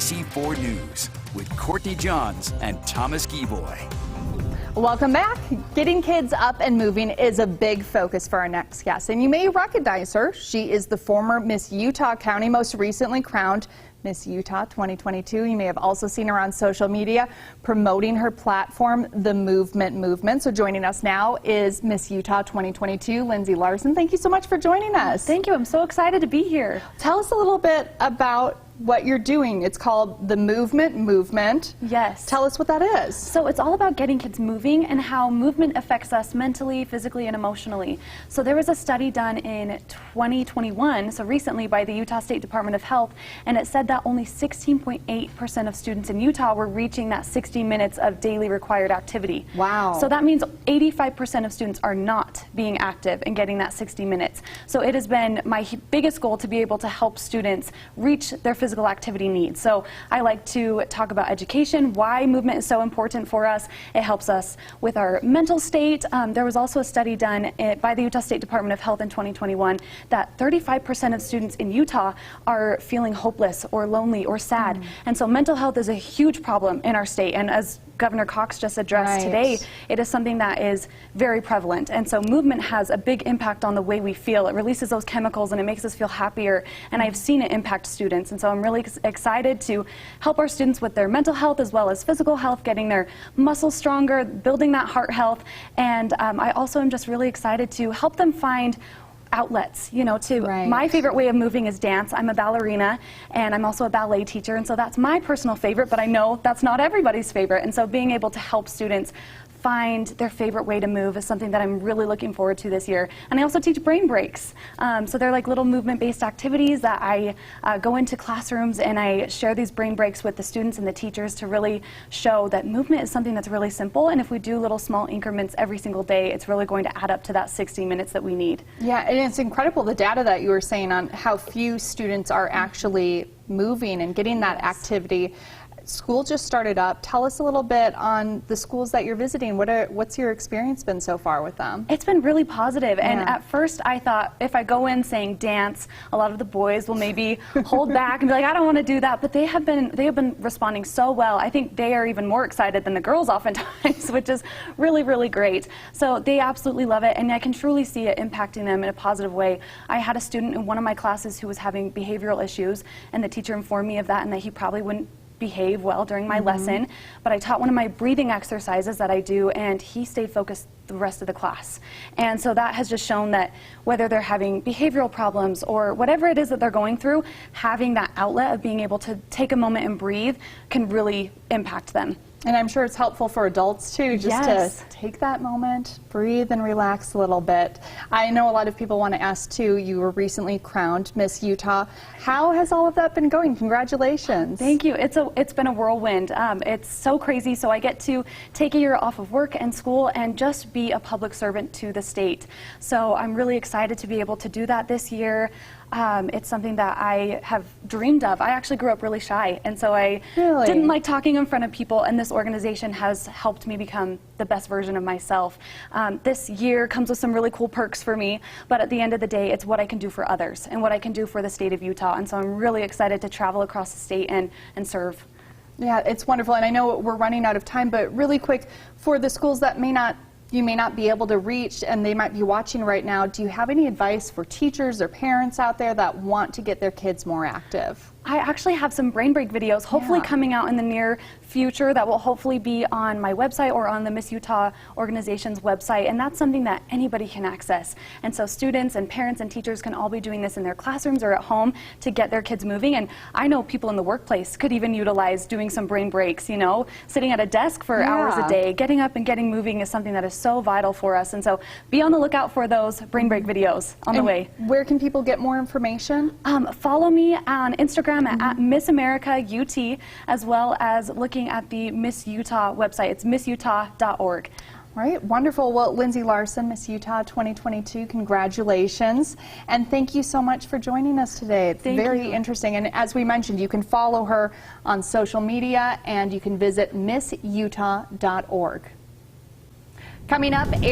ABC4 News with Courtney Johns and Thomas Gieboy. Welcome back. Getting kids up and moving is a big focus for our next guest, and you may recognize her. She is the former Miss Utah County, most recently crowned Miss Utah 2022. You may have also seen her on social media promoting her platform, The Movement. So joining us now is Miss Utah 2022, Lindsay Larson. Thank you so much for joining us. Thank you. I'm so excited to be here. Tell us a little bit about what you're doing. It's called The Movement. Yes. Tell us what that is. So it's all about getting kids moving and how movement affects us mentally, physically, and emotionally. So there was a study done in 2021, so recently, by the Utah State Department of Health, and it said that only 16.8% of students in Utah were reaching that 60 minutes of daily required activity. Wow. So that means 85% of students are not being active and getting that 60 minutes. So it has been my biggest goal to be able to help students reach their physical activity needs. So I like to talk about education, why movement is so important for us. It helps us with our mental state. There was also a study done by the Utah State Department of Health in 2021 that 35% of students in Utah are feeling hopeless or lonely or sad. And so mental health is a huge problem in our state. And as Governor Cox just addressed today, it is something that is very prevalent. And so movement has a big impact on the way we feel. It releases those chemicals and it makes us feel happier. And I've seen it impact students. And so I'm really excited to help our students with their mental health as well as physical health, getting their muscles stronger, building that heart health. And I also am just really excited to help them find outlets, my favorite way of moving is dance. I'm a ballerina and I'm also a ballet teacher, and so that's my personal favorite, but I know that's not everybody's favorite. And so being able to help students find their favorite way to move is something that I'm really looking forward to this year. And I also teach brain breaks. So they're like little movement-based activities that I go into classrooms and I share these brain breaks with the students and the teachers to really show that movement is something that's really simple, and if we do little small increments every single day, it's really going to add up to that 60 minutes that we need. Yeah, and it's incredible the data that you were saying on how few students are actually moving and getting that activity. School just started up. Tell us a little bit on the schools that you're visiting. What's your experience been so far with them? It's been really positive. And at first I thought if I go in saying dance, a lot of the boys will maybe hold back and be like, I don't want to do that. But they have been responding so well. I think they are even more excited than the girls oftentimes, which is really, really great. So they absolutely love it, and I can truly see it impacting them in a positive way. I had a student in one of my classes who was having behavioral issues, and the teacher informed me of that and that he probably wouldn't behave well during my lesson, but I taught one of my breathing exercises that I do, and he stayed focused the rest of the class. And so that has just shown that whether they're having behavioral problems or whatever it is that they're going through, having that outlet of being able to take a moment and breathe can really impact them. And I'm sure it's helpful for adults too, just to take that moment, breathe and relax a little bit. I know a lot of people want to ask too, you were recently crowned Miss Utah. How has all of that been going? Congratulations. Thank you. It's been a whirlwind. It's so crazy. So I get to take a year off of work and school and just be a public servant to the state. So I'm really excited to be able to do that this year. It's something that I have dreamed of. I actually grew up really shy, and so I didn't like talking in front of people, and this organization has helped me become the best version of myself. This year comes with some really cool perks for me, but at the end of the day, it's what I can do for others and what I can do for the state of Utah, and so I'm really excited to travel across the state and serve. Yeah, it's wonderful, and I know we're running out of time, but really quick, for the schools that you may not be able to reach and they might be watching right now, do you have any advice for teachers or parents out there that want to get their kids more active? I actually have some brain break videos hopefully coming out in the near future that will hopefully be on my website or on the Miss Utah organization's website, and that's something that anybody can access. And so students and parents and teachers can all be doing this in their classrooms or at home to get their kids moving. And I know people in the workplace could even utilize doing some brain breaks, sitting at a desk for hours a day. Getting up and getting moving is something that is so vital for us, and so be on the lookout for those brain break videos on the way. Where can people get more information? Follow me on Instagram at Miss America UT, as well as looking at the Miss Utah website. It's missutah.org. All right, wonderful. Well, Lindsay Larson, Miss Utah 2022, congratulations. And thank you so much for joining us today. It's very interesting. And as we mentioned, you can follow her on social media and you can visit missutah.org. Coming up,